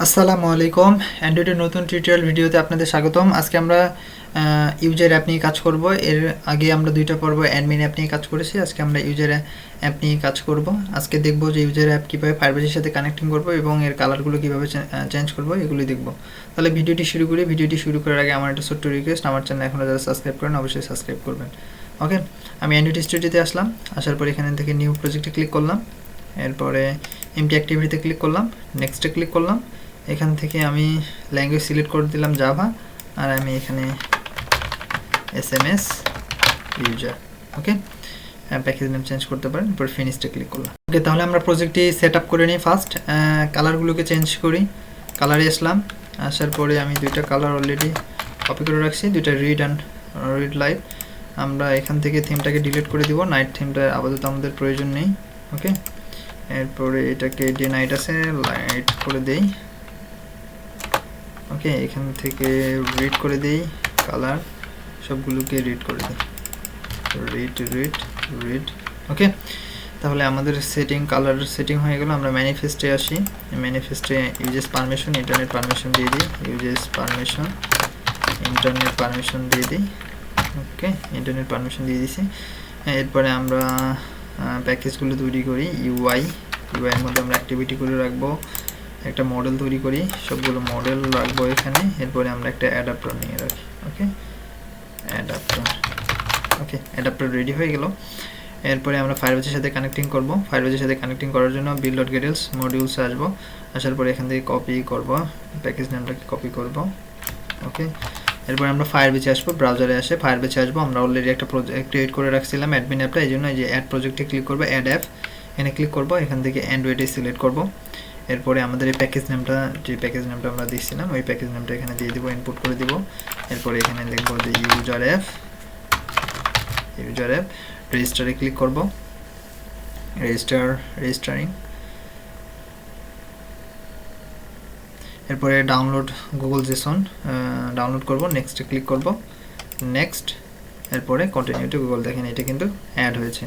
আসসালামু আলাইকুম। অ্যান্ড্রয়েডের নতুন টিউটোরিয়াল ভিডিওতে আপনাদের স্বাগতম। আজকে আমরা ইউজার অ্যাপ নিয়ে কাজ করব। এর আগে আমরা দুইটা পর্ব অ্যাডমিন অ্যাপ নিয়ে কাজ করেছি। আজকে আমরা ইউজার অ্যাপ নিয়ে কাজ করব। আজকে দেখব যে ইউজার অ্যাপ কীভাবে ফায়ারবেসের সাথে কানেক্টিং করব এবং এর কালারগুলো কীভাবে চেঞ্জ করব, এগুলোই দেখব। তাহলে ভিডিওটি শুরু করি। ভিডিওটি শুরু করার আগে আমার একটা ছোট্ট রিকোয়েস্ট, আমার চ্যানেল এখনও যারা সাবস্ক্রাইব করেন অবশ্যই সাবস্ক্রাইব করবেন। ওকে, আমি অ্যান্ড্রয়েড স্টুডিওতে আসলাম। আসার পর এখান থেকে নিউ প্রজেক্টে ক্লিক করলাম। এরপরে এমটি অ্যাক্টিভিটিতে ক্লিক করলাম, নেক্সটে ক্লিক করলাম। এখান থেকে আমি ল্যাঙ্গুয়েজ সিলেক্ট করে দিলাম জাভা, আর আমি এখানে SMS ইউজার। ওকে, প্যাকেজ নেম চেঞ্জ করতে পারেন। এরপর ফিনিশে ক্লিক করলাম। ওকে, তাহলে আমরা প্রজেক্টটি সেট আপ করে নিই। ফার্স্ট কালারগুলোকে চেঞ্জ করি। কালারে আসলাম, আসার পরে আমি দুইটা কালার অলরেডি কপি করে রাখছি, দুইটা রিড অ্যান্ড রিড লাইট। আমরা এখান থেকে থিমটাকে ডিলিট করে দিব। নাইট থিমটা আপাতত আমাদের প্রয়োজন নেই। ওকে, এরপরে এটাকে ডে নাইট আছে লাইট করে দেই। ওকে, এখান থেকে রিড করে দেই, কালার সবগুলোকে রিড করে দিই, রিড। ওকে, তাহলে আমাদের সেটিং কালার সেটিং হয়ে গেল। আমরা ম্যানিফেস্টে আসি। ম্যানিফেস্টে ইউজেস পারমিশন ইন্টারনেট পারমিশন দিয়ে দিই, ইউজেস পারমিশন ইন্টারনেট পারমিশন দিয়ে দিই। ওকে, ইন্টারনেট পারমিশন দিয়ে দিছি। এরপরে আমরা প্যাকেজগুলো তৈরি করি। ইউআইয়ের মধ্যে আমরা অ্যাক্টিভিটি করে রাখবো, একটা মডেল তৈরি করি, সবগুলো মডেল রাখবো এখানে। এরপরে আমরা একটা অ্যাডাপ্টার নিয়ে রাখি। ওকে, অ্যাডাপ্টার রেডি হয়ে গেল। এরপরে আমরা ফায়ারবেসের সাথে কানেক্টিং করব। ফায়ারবেসের সাথে কানেক্টিং করার জন্য build.getEls মডিউলসে আসবো। আসার পরে এখান থেকে কপি করব, প্যাকেজ নেমটাকে কপি করব। ওকে, এরপরে আমরা ফায়ারবেসে আসবো, ব্রাউজারে আসে ফায়ারবেসে আসবো। আমরা অলরেডি একটা প্রজেক্ট ক্রিয়েট করে রাখছিলাম অ্যাডমিন অ্যাপটা, এই জন্য এই যে অ্যাড প্রজেক্টে ক্লিক করবো, অ্যাড অ্যাপ এখানে ক্লিক করব। এখান থেকে অ্যান্ড্রয়েডে সিলেক্ট করব। এরপরে আমাদের এই প্যাকেজ নেমটা, যে প্যাকেজ নেমটা আমরা দিয়েছিলাম ওই প্যাকেজ নেমটা এখানে দিয়ে দিব, ইনপুট করে দিব। এরপরে এখানে লিখব যে ইউজার অ্যাপ রেজিস্টারে ক্লিক করব, রেজিস্টারিং। এরপরে ডাউনলোড গুগল জেসন ডাউনলোড করব, নেক্সটে ক্লিক করব, নেক্সট। এরপরে কন্টিনিউ টু গুগল। দেখেন এটা কিন্তু অ্যাড হয়েছে।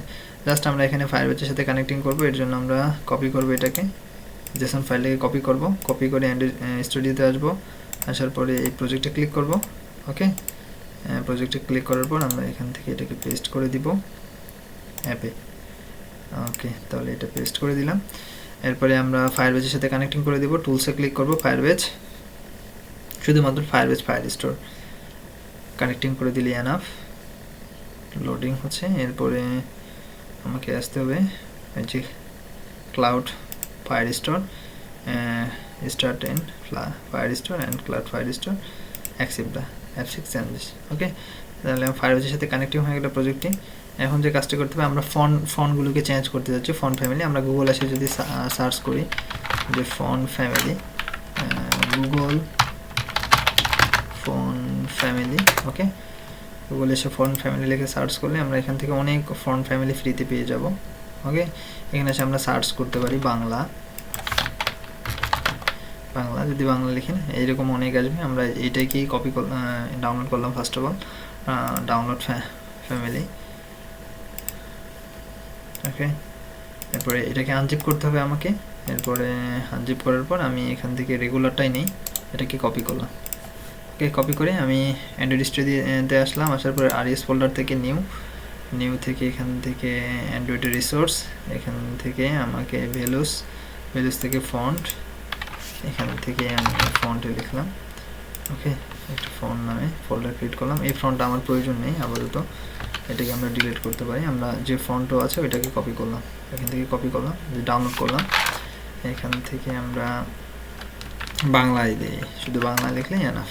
জাস্ট আমরা এখানে ফায়ারবেসের সাথে কানেক্টিং করব, এর জন্য আমরা কপি করব, এটাকে জেসন ফাইলটাকে কপি করব, কপি করে স্টুডিওতে আসবো। আসার পরে এই প্রজেক্টে ক্লিক করব। ওকে, প্রজেক্টে ক্লিক করার পর আমরা এখান থেকে এটাকে পেস্ট করে দিব অ্যাপে। ওকে, তাহলে এটা পেস্ট করে দিলাম। এরপরে আমরা ফায়ারবেসের সাথে কানেক্টিং করে দিব, টুলসে ক্লিক করব, ফায়ারবেস, শুধুমাত্র ফায়ারবেস ফায়ার স্টোর কানেক্টিং করে দিলে এনাফ। লোডিং হচ্ছে। এরপরে আমাকে আসতে হবে এই যে Cloud Firestore, start and Firestore and Cloud Firestore, accept the app sync changes. Okay, তাহলে ফায়ারবেসের সাথে কানেক্টিং হয়ে গেল প্রজেক্টটি। এখন যে কাজটা করতে হবে, আমরা ফন্টগুলোকে চেঞ্জ করতে যাচ্ছি। ফন্ট ফ্যামিলি আমরা গুগল এসে যদি সার্চ করি যে font family, Google font family. Okay, Google এসে ফন্ট ফ্যামিলি লিখে সার্চ করলে আমরা এখান থেকে অনেক ফন্ট ফ্যামিলি ফ্রিতে পেয়ে যাব। ওকে, এখানে এসে আমরা সার্চ করতে পারি বাংলা, যদি বাংলা লিখেন এইরকম অনেক আসবে। আমরা এইটাকেই কপি ডাউনলোড করলাম। First of all download family. Okay, এরপরে এটাকে আনজিপ করতে হবে আমাকে। এরপরে আনজিপ করার পর আমি এখান থেকে রেগুলারটাই নেই, এটাকে কপি করলাম। ওকে, কপি করে আমি অ্যান্ড্রয়েড স্টুডিওতে আসলাম। আসার পরে আরএস ফোল্ডার থেকে নিউ থেকে এখান থেকে অ্যান্ড্রয়েড রিসোর্স, এখান থেকে আমাকে ভ্যালুস থেকে ফন্ট, এখান থেকে আমি ফন্টে লিখলাম। ওকে, একটা ফন্ট নামে ফোল্ডার ক্রিয়েট করলাম। এই ফন্টটা আমার প্রয়োজন নেই আপাতত, এটাকে আমরা ডিলিট করতে পারি। আমরা যে ফন্টও আছে ওইটাকে কপি করলাম, এখান থেকে কপি করলাম, ডাউনলোড করলাম। এখান থেকে আমরা বাংলায় দিই, শুধু বাংলা লিখলেই এনাফ,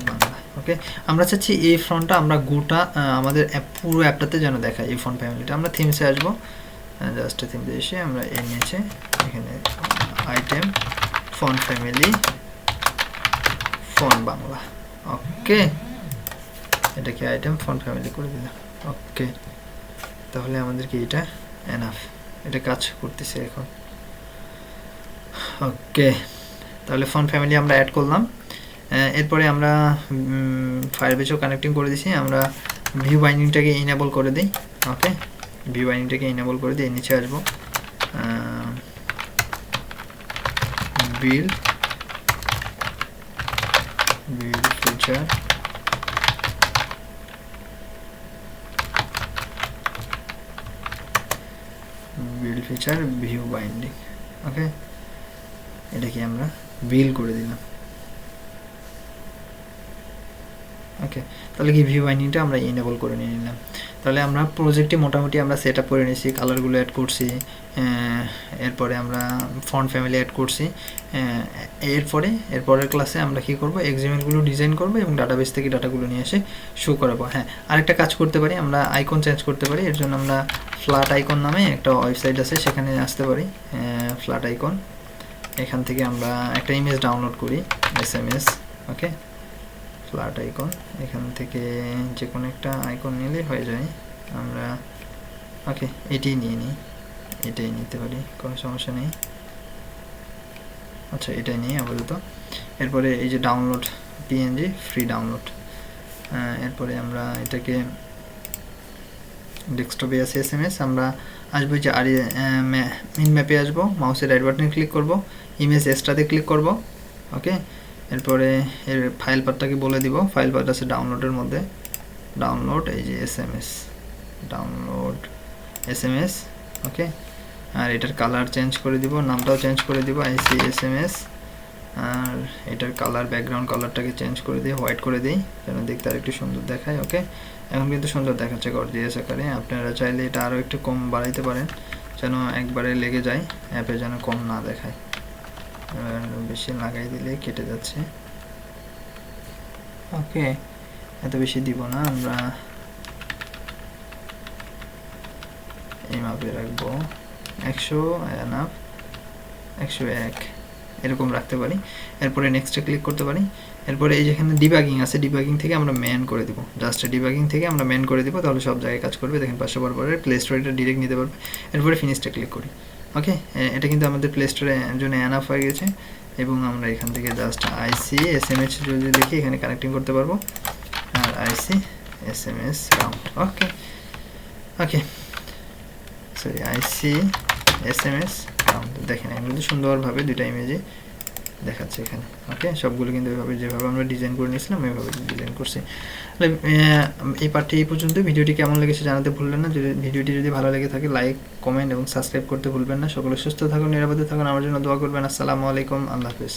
বাংলা। ওকে, আমরা চাচ্ছি এই ফন্টটা আমরা গোটা আমাদের পুরো অ্যাপটাতে যেন দেখায় এই ফন্ট ফ্যামিলিটা। আমরা থিমসে আসবো, জাস্ট থিমসে এসে আমরা এর নিচে এখানে item font family font Bangla. Okay, এটাকে আইটেম ফন্ট ফ্যামিলি করে দিলাম। ওকে, তাহলে আমাদেরকে এটা এনাফ, এটা কাজ করতেছে এখন। ওকে, তাহলে ফন্ট ফ্যামিলি আমরা অ্যাড করলাম। এরপরে আমরা ফায়ারবেসও কানেক্টিং করে দিছি। আমরা ভিউ বাইন্ডিংটাকে ইনেবল করে দিই। ওকে, ভিউ বাইন্ডিংটাকে ইনেবল করে দিয়ে নিচে আসবো, বিল ফিচার ভিউ বাইন্ডিং। ওকে, এটাকে আমরা বিল করে দিলাম। ওকে, তাহলে কি ভিউ বাইন্ডিংটা আমরা ইনেবল করে নিয়ে নিলাম। তাহলে আমরা প্রজেক্টটি মোটামুটি আমরা সেট আপ করে নিয়েছি, কালারগুলো অ্যাড করছি, এরপরে আমরা ফন্ট ফ্যামিলি অ্যাড করছি। এরপরের ক্লাসে আমরা কি করব, এক্সএমএলগুলো ডিজাইন করব এবং ডাটাবেস থেকে ডাটাগুলো নিয়ে এসে শো করাবো। হ্যাঁ, আরেকটা কাজ করতে পারি, আমরা আইকন চেঞ্জ করতে পারি। এর জন্য আমরা ফ্ল্যাট আইকন নামে একটা ওয়েবসাইট আছে, সেখানে আসতে পারি। ফ্ল্যাট আইকন, এখান থেকে আমরা একটা ইমেজ ডাউনলোড করি, SMS। ওকে, ফ্ল্যাট আইকন, এখান থেকে যে কোনো একটা আইকন নিলে হয়ে যায়। আমরা ওকে এটাই নিয়ে নিই, এটাই নিতে পারি, কোনো সমস্যা নেই। আচ্ছা, এটাই নিই আপাতত। এরপরে এই যে ডাউনলোড PNG, ফ্রি ডাউনলোড। এরপরে আমরা এটাকে ডেস্কটপে আছে SMS, আমরা আসবো যে আর মিন ম্যাপে আসবো, মাউসের রাইট বাটনে ক্লিক করব, ইমেজ এক্সট্রাতে ক্লিক করব। ওকে, এরপরে এর ফাইল পাথটাকে বলে দিব, ফাইল পাথ আছে ডাউনলোডের মধ্যে, ডাউনলোড এই যে SMS, ডাউনলোড SMS। ওকে, আর এটার কালার চেঞ্জ করে দিব, নামটাও চেঞ্জ করে দিব IC SMS, আর এটার কালার ব্যাকগ্রাউন্ড কালারটাকে চেঞ্জ করে দিই, হোয়াইট করে দিই, যেন দেখতে আর একটু সুন্দর দেখায়। ওকে, এখন কিন্তু সুন্দর দেখাচ্ছে গর্জিয়াস আকারে। আপনারা চাইলে এটা আরও একটু কম বাড়াইতে পারেন, যেন একবারে লেগে যায়, অ্যাপে যেন কম না দেখায়। বেশি লাগাই দিলে কেটে যাচ্ছে। ওকে, এত বেশি দিব না, আমরা এই মাপে রাখবো, 100 এনাফ, 101 এরকম রাখতে পারি। এরপরে নেক্সটে ক্লিক করতে পারি। এরপরে এই যেখানে ডিবাগিং আছে, ডিবাগিং থেকে আমরা ম্যান করে দিব, জাস্ট ডিবাগিং থেকে আমরা ম্যান করে দিব, তাহলে সব জায়গায় কাজ করবে। দেখেন 500 বার পরে প্লে স্টোরে এটা ডিরেক্ট নিতে পারবে। এরপরে ফিনিশটা ক্লিক করি। ওকে, এটা কিন্তু আমাদের প্লে স্টোরের জন্য এনাফ হয়ে গেছে, এবং আমরা এখান থেকে জাস্ট IC SMS যদি দেখি এখানে কানেক্টিং করতে পারবো, আর IC SMS রাউন্ড। ওকে ওকে, সরি, IC SMS রাউন্ড। দেখেন এখন কিন্তু সুন্দরভাবে দুইটা ইমেজে দেখাচ্ছে এখানে। ওকে, সবগুলো কিন্তু এভাবে যেভাবে আমরা ডিজাইন করে নিয়েছিলাম এইভাবে ডিজাইন করছি। এই পার্টটি এই পর্যন্ত। ভিডিওটি কেমন লেগেছে জানাতে ভুলবেন না। ভিডিওটি যদি ভালো লেগে থাকে লাইক, কমেন্ট এবং সাবস্ক্রাইব করতে ভুলবেন না। সকলে সুস্থ থাকুন, নিরাপদে থাকুন, আমার জন্য দোয়া করবেন। আসসালামু আলাইকুম, আল্লাহ হাফেজ।